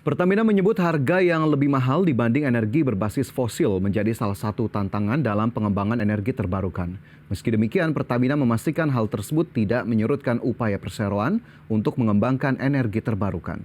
Pertamina menyebut harga yang lebih mahal dibanding energi berbasis fosil menjadi salah satu tantangan dalam pengembangan energi terbarukan. Meski demikian, Pertamina memastikan hal tersebut tidak menyurutkan upaya perseroan untuk mengembangkan energi terbarukan.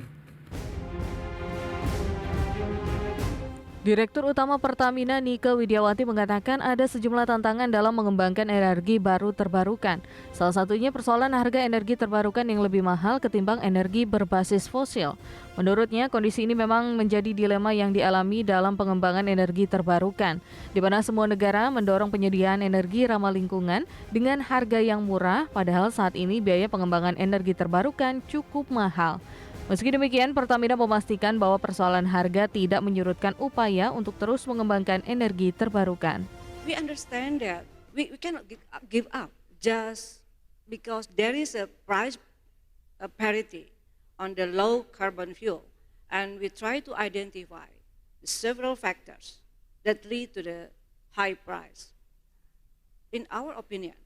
Direktur Utama Pertamina Nike Widiawati mengatakan ada sejumlah tantangan dalam mengembangkan energi baru terbarukan. Salah satunya persoalan harga energi terbarukan yang lebih mahal ketimbang energi berbasis fosil. Menurutnya, kondisi ini memang menjadi dilema yang dialami dalam pengembangan energi terbarukan, di mana semua negara mendorong penyediaan energi ramah lingkungan dengan harga yang murah, padahal saat ini biaya pengembangan energi terbarukan cukup mahal. Meski demikian, Pertamina memastikan bahwa persoalan harga tidak menyurutkan upaya untuk terus mengembangkan energi terbarukan. We understand that we cannot give up just because there is a price parity on the low carbon fuel, and we try to identify several factors that lead to the high price. In our opinion,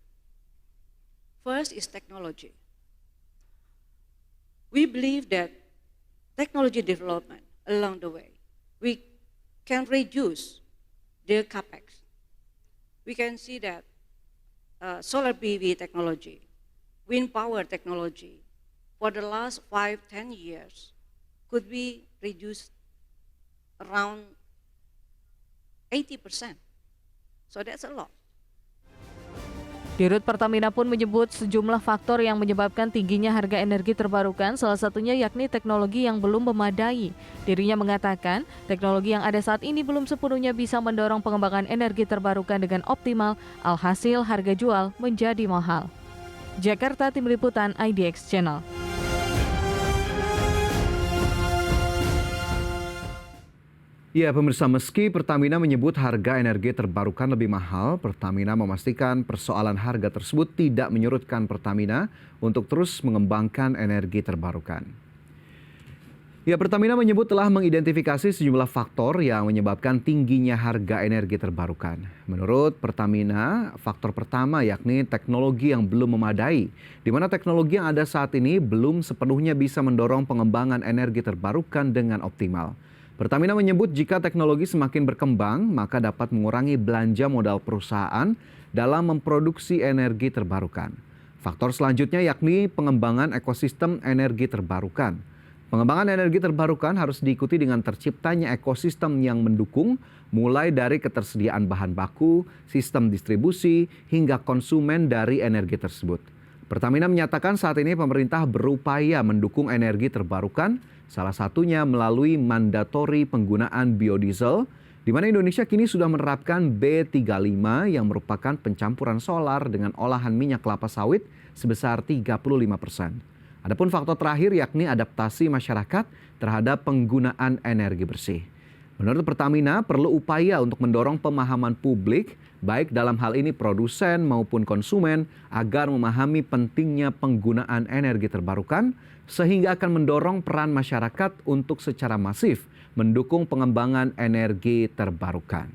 first is technology. We believe that technology development along the way, we can reduce the capex. We can see that solar PV technology, wind power technology, for the last 5-10 years could be reduced around 80%. So that's a lot. Dirut Pertamina pun menyebut sejumlah faktor yang menyebabkan tingginya harga energi terbarukan, salah satunya yakni teknologi yang belum memadai. Dirinya mengatakan, teknologi yang ada saat ini belum sepenuhnya bisa mendorong pengembangan energi terbarukan dengan optimal, alhasil harga jual menjadi mahal. Jakarta, Tim Liputan IDX Channel. Ya, pemirsa, meski Pertamina menyebut harga energi terbarukan lebih mahal, Pertamina memastikan persoalan harga tersebut tidak menyurutkan Pertamina untuk terus mengembangkan energi terbarukan. Ya, Pertamina menyebut telah mengidentifikasi sejumlah faktor yang menyebabkan tingginya harga energi terbarukan. Menurut Pertamina, faktor pertama yakni teknologi yang belum memadai, di mana teknologi yang ada saat ini belum sepenuhnya bisa mendorong pengembangan energi terbarukan dengan optimal. Pertamina menyebut jika teknologi semakin berkembang, maka dapat mengurangi belanja modal perusahaan dalam memproduksi energi terbarukan. Faktor selanjutnya yakni pengembangan ekosistem energi terbarukan. Pengembangan energi terbarukan harus diikuti dengan terciptanya ekosistem yang mendukung, mulai dari ketersediaan bahan baku, sistem distribusi, hingga konsumen dari energi tersebut. Pertamina menyatakan saat ini pemerintah berupaya mendukung energi terbarukan, salah satunya melalui mandatori penggunaan biodiesel, di mana Indonesia kini sudah menerapkan B35 yang merupakan pencampuran solar dengan olahan minyak kelapa sawit sebesar 35%. Adapun faktor terakhir yakni adaptasi masyarakat terhadap penggunaan energi bersih. Menurut Pertamina, perlu upaya untuk mendorong pemahaman publik, baik dalam hal ini produsen maupun konsumen, agar memahami pentingnya penggunaan energi terbarukan, sehingga akan mendorong peran masyarakat untuk secara masif mendukung pengembangan energi terbarukan.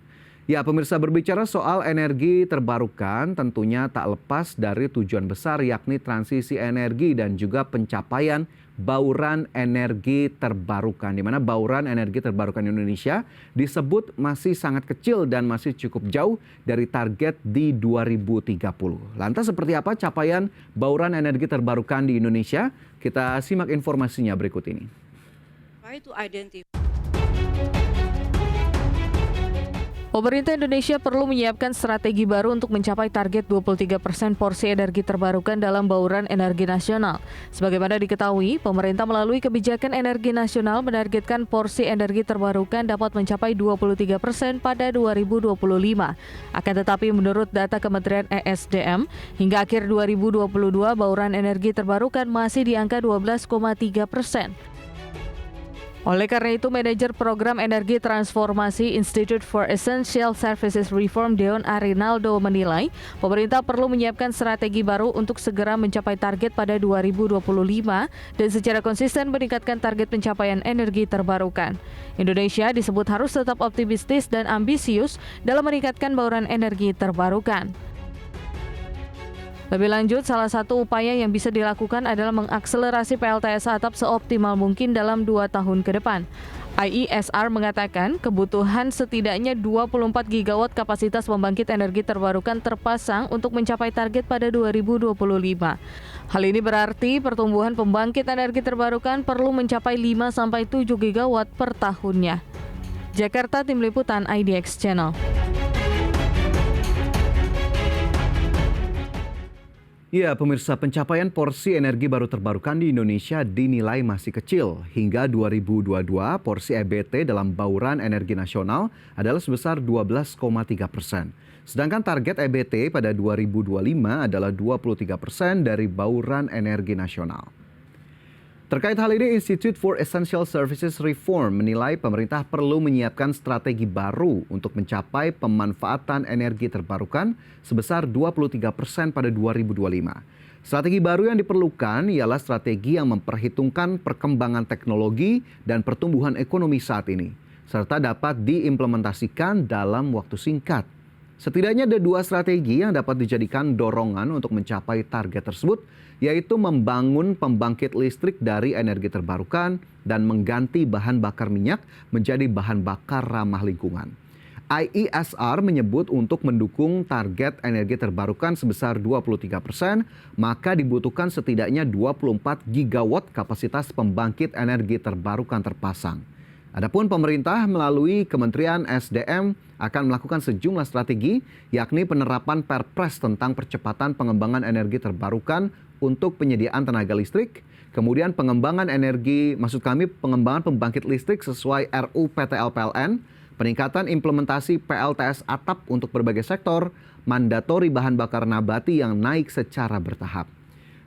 Ya, pemirsa, berbicara soal energi terbarukan tentunya tak lepas dari tujuan besar yakni transisi energi dan juga pencapaian bauran energi terbarukan, di mana bauran energi terbarukan Indonesia disebut masih sangat kecil dan masih cukup jauh dari target di 2030. Lantas seperti apa capaian bauran energi terbarukan di Indonesia? Kita simak informasinya berikut ini. Try to identify. Pemerintah Indonesia perlu menyiapkan strategi baru untuk mencapai target 23% porsi energi terbarukan dalam bauran energi nasional. Sebagaimana diketahui, pemerintah melalui kebijakan energi nasional menargetkan porsi energi terbarukan dapat mencapai 23% pada 2025. Akan tetapi menurut data Kementerian ESDM, hingga akhir 2022 bauran energi terbarukan masih di angka 12,3%. Oleh karena itu, Manajer Program Energi Transformasi Institute for Essential Services Reform Deon Arinaldo menilai pemerintah perlu menyiapkan strategi baru untuk segera mencapai target pada 2025 dan secara konsisten meningkatkan target pencapaian energi terbarukan. Indonesia disebut harus tetap optimistis dan ambisius dalam meningkatkan bauran energi terbarukan. Lebih lanjut, salah satu upaya yang bisa dilakukan adalah mengakselerasi PLTS atap seoptimal mungkin dalam 2 tahun ke depan. IESR mengatakan kebutuhan setidaknya 24 gigawatt kapasitas pembangkit energi terbarukan terpasang untuk mencapai target pada 2025. Hal ini berarti pertumbuhan pembangkit energi terbarukan perlu mencapai 5-7 gigawatt per tahunnya. Jakarta, Tim Liputan IDX Channel. Ya, pemirsa, pencapaian porsi energi baru terbarukan di Indonesia dinilai masih kecil. Hingga 2022, porsi EBT dalam bauran energi nasional adalah sebesar 12,3%. Sedangkan target EBT pada 2025 adalah 23% dari bauran energi nasional. Terkait hal ini, Institute for Essential Services Reform menilai pemerintah perlu menyiapkan strategi baru untuk mencapai pemanfaatan energi terbarukan sebesar 23% pada 2025. Strategi baru yang diperlukan ialah strategi yang memperhitungkan perkembangan teknologi dan pertumbuhan ekonomi saat ini, serta dapat diimplementasikan dalam waktu singkat. Setidaknya ada 2 strategi yang dapat dijadikan dorongan untuk mencapai target tersebut, yaitu membangun pembangkit listrik dari energi terbarukan dan mengganti bahan bakar minyak menjadi bahan bakar ramah lingkungan. IESR menyebut untuk mendukung target energi terbarukan sebesar 23%, maka dibutuhkan setidaknya 24 gigawatt kapasitas pembangkit energi terbarukan terpasang. Adapun pemerintah melalui Kementerian SDM akan melakukan sejumlah strategi, yakni penerapan Perpres tentang percepatan pengembangan energi terbarukan untuk penyediaan tenaga listrik, kemudian pengembangan pembangkit listrik sesuai RUU PTL-PLN, peningkatan implementasi PLTS atap untuk berbagai sektor, mandatori bahan bakar nabati yang naik secara bertahap.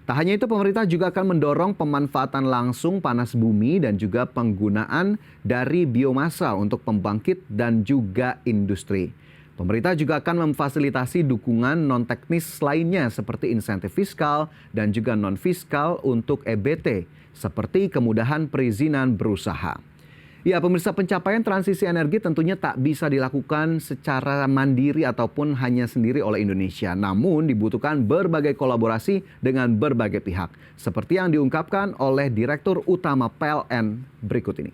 Tak hanya itu, pemerintah juga akan mendorong pemanfaatan langsung panas bumi dan juga penggunaan dari biomasa untuk pembangkit dan juga industri. Pemerintah juga akan memfasilitasi dukungan non-teknis lainnya seperti insentif fiskal dan juga non-fiskal untuk EBT, seperti kemudahan perizinan berusaha. Ya, pemirsa, pencapaian transisi energi tentunya tak bisa dilakukan secara mandiri ataupun hanya sendiri oleh Indonesia. Namun dibutuhkan berbagai kolaborasi dengan berbagai pihak. Seperti yang diungkapkan oleh Direktur Utama PLN berikut ini.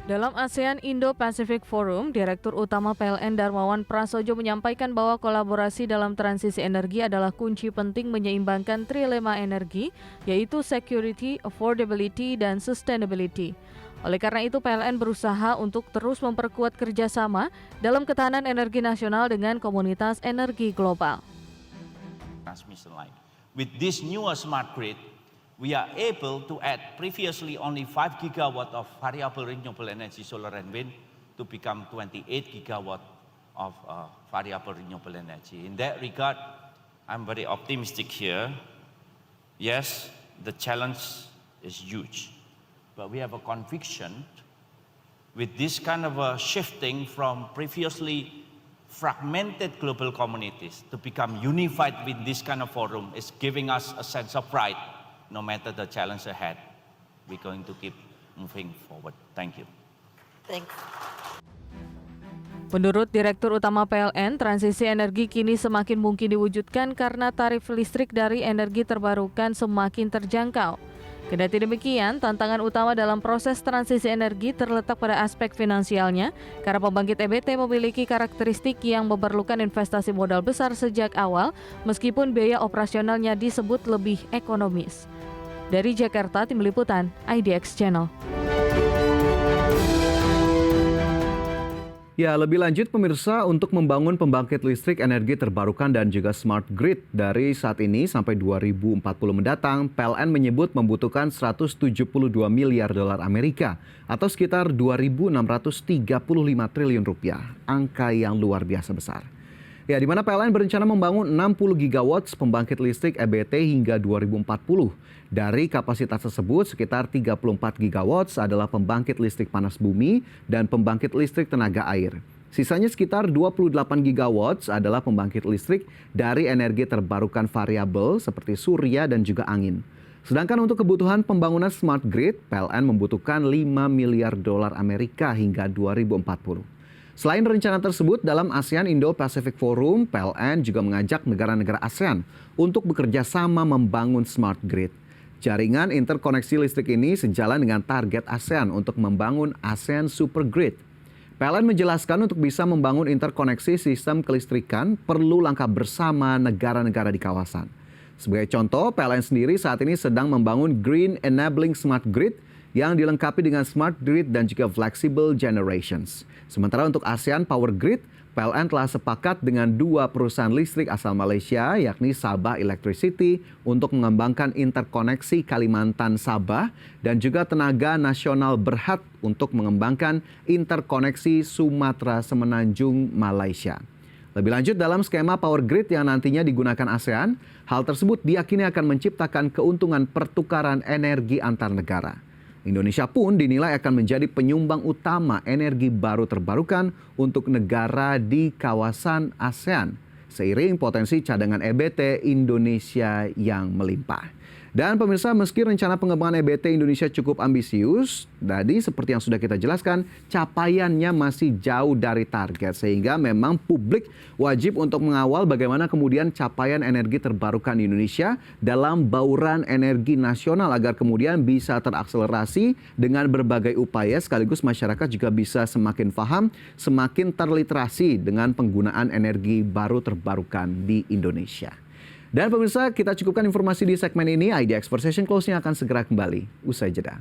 Dalam ASEAN Indo-Pacific Forum, Direktur Utama PLN Darmawan Prasojo menyampaikan bahwa kolaborasi dalam transisi energi adalah kunci penting menyeimbangkan trilema energi, yaitu security, affordability, dan sustainability. Oleh karena itu, PLN berusaha untuk terus memperkuat kerjasama dalam ketahanan energi nasional dengan komunitas energi global. Transmission line. With this newer smart grid, we are able to add previously only 5 gigawatt of variable renewable energy, solar and wind, to become 28 gigawatt of variable renewable energy. In that regard, I'm very optimistic here. Yes, the challenge is huge, but we have a conviction with this kind of a shifting from previously fragmented global communities to become unified with this kind of forum is giving us a sense of pride. No matter the challenge ahead, we're going to keep moving forward. Thank you. Thanks. Menurut Direktur Utama PLN, transisi energi kini semakin mungkin diwujudkan karena tarif listrik dari energi terbarukan semakin terjangkau. Kendati demikian, tantangan utama dalam proses transisi energi terletak pada aspek finansialnya, karena pembangkit EBT memiliki karakteristik yang memerlukan investasi modal besar sejak awal, meskipun biaya operasionalnya disebut lebih ekonomis. Dari Jakarta, Tim Liputan IDX Channel. Ya, lebih lanjut pemirsa, untuk membangun pembangkit listrik energi terbarukan dan juga smart grid dari saat ini sampai 2040 mendatang, PLN menyebut membutuhkan 172 miliar dolar Amerika atau sekitar 2.635 triliun rupiah. Angka yang luar biasa besar. Ya, di mana PLN berencana membangun 60 gigawatt pembangkit listrik EBT hingga 2040. Dari kapasitas tersebut, sekitar 34 gigawatt adalah pembangkit listrik panas bumi dan pembangkit listrik tenaga air. Sisanya sekitar 28 gigawatt adalah pembangkit listrik dari energi terbarukan variabel seperti surya dan juga angin. Sedangkan untuk kebutuhan pembangunan smart grid, PLN membutuhkan 5 miliar dolar Amerika hingga 2040. Selain rencana tersebut, dalam ASEAN Indo-Pacific Forum, PLN juga mengajak negara-negara ASEAN untuk bekerja sama membangun smart grid. Jaringan interkoneksi listrik ini sejalan dengan target ASEAN untuk membangun ASEAN Super Grid. PLN menjelaskan untuk bisa membangun interkoneksi sistem kelistrikan perlu langkah bersama negara-negara di kawasan. Sebagai contoh, PLN sendiri saat ini sedang membangun Green Enabling Smart Grid yang dilengkapi dengan Smart Grid dan juga Flexible Generations. Sementara untuk ASEAN Power Grid, PLN telah sepakat dengan 2 perusahaan listrik asal Malaysia, yakni Sabah Electricity, untuk mengembangkan interkoneksi Kalimantan Sabah dan juga Tenaga Nasional Berhad untuk mengembangkan interkoneksi Sumatera Semenanjung Malaysia. Lebih lanjut, dalam skema Power Grid yang nantinya digunakan ASEAN, hal tersebut diyakini akan menciptakan keuntungan pertukaran energi antar negara. Indonesia pun dinilai akan menjadi penyumbang utama energi baru terbarukan untuk negara di kawasan ASEAN, seiring potensi cadangan EBT Indonesia yang melimpah. Dan pemirsa, meski rencana pengembangan EBT Indonesia cukup ambisius, tadi seperti yang sudah kita jelaskan, capaiannya masih jauh dari target. Sehingga memang publik wajib untuk mengawal bagaimana kemudian capaian energi terbarukan di Indonesia dalam bauran energi nasional agar kemudian bisa terakselerasi dengan berbagai upaya, sekaligus masyarakat juga bisa semakin paham, semakin terliterasi dengan penggunaan energi baru terbarukan di Indonesia. Dan pemirsa, kita cukupkan informasi di segmen ini. IDX Session Close-nya akan segera kembali usai jeda.